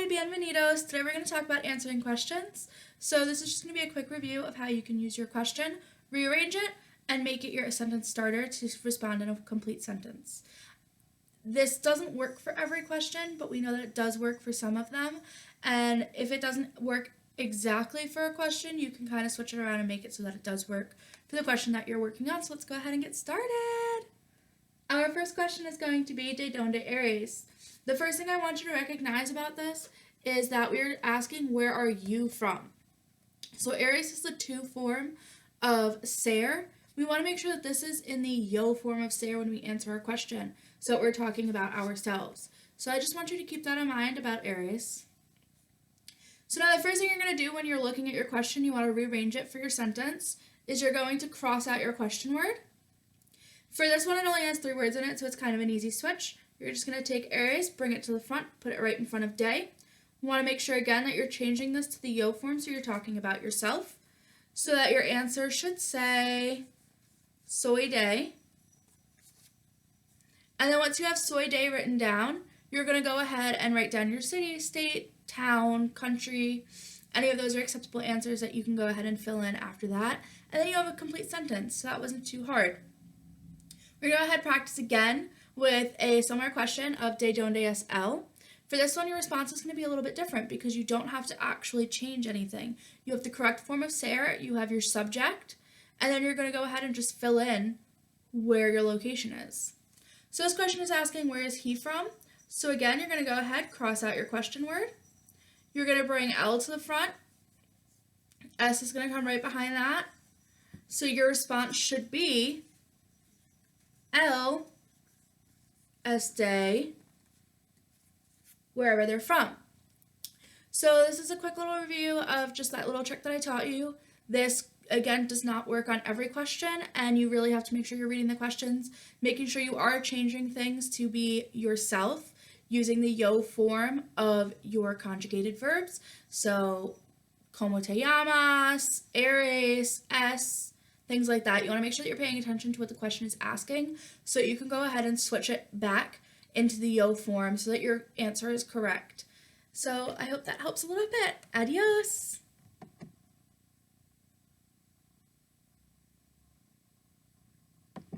bienvenidos. Today we're going to talk about answering questions. So this is just going to be a quick review of how you can use your question, rearrange it, and make it your sentence starter to respond in a complete sentence. This doesn't work for every question, but we know that it does work for some of them. And if it doesn't work exactly for a question, you can kind of switch it around and make it so that it does work for the question that you're working on. So let's go ahead and get started. Our first question is going to be ¿De dónde eres? The first thing I want you to recognize about this is that we're asking where are you from? So eres is the to form of ser. We want to make sure that this is in the yo form of ser when we answer our question. So we're talking about ourselves. So I just want you to keep that in mind about eres. So now the first thing you're going to do when you're looking at your question, you want to rearrange it for your sentence, is you're going to cross out your question word. For this one, it only has 3 words in it, so it's kind of an easy switch. You're just going to take eres, bring it to the front, put it right in front of de. You want to make sure, again, that you're changing this to the yo form, so you're talking about yourself, so that your answer should say soy de. And then once you have soy de written down, you're going to go ahead and write down your city, state, town, country. Any of those are acceptable answers that you can go ahead and fill in after that. And then you have a complete sentence, so that wasn't too hard. We're going to go ahead and practice again with a similar question of ¿De dónde es él? For this one, your response is going to be a little bit different because you don't have to actually change anything. You have the correct form of ser, you have your subject, and then you're going to go ahead and just fill in where your location is. So this question is asking where is he from? So again, you're going to go ahead, cross out your question word. You're going to bring él to the front. S is going to come right behind that. So your response should be él es de wherever they're from. So this is a quick little review of just that little trick that I taught you. This, again, does not work on every question, and you really have to make sure you're reading the questions, making sure you are changing things to be yourself, using the yo form of your conjugated verbs. So, como te llamas, eres, es, things like that. You want to make sure that you're paying attention to what the question is asking, so you can go ahead and switch it back into the yo form so that your answer is correct. So I hope that helps a little bit. Adios!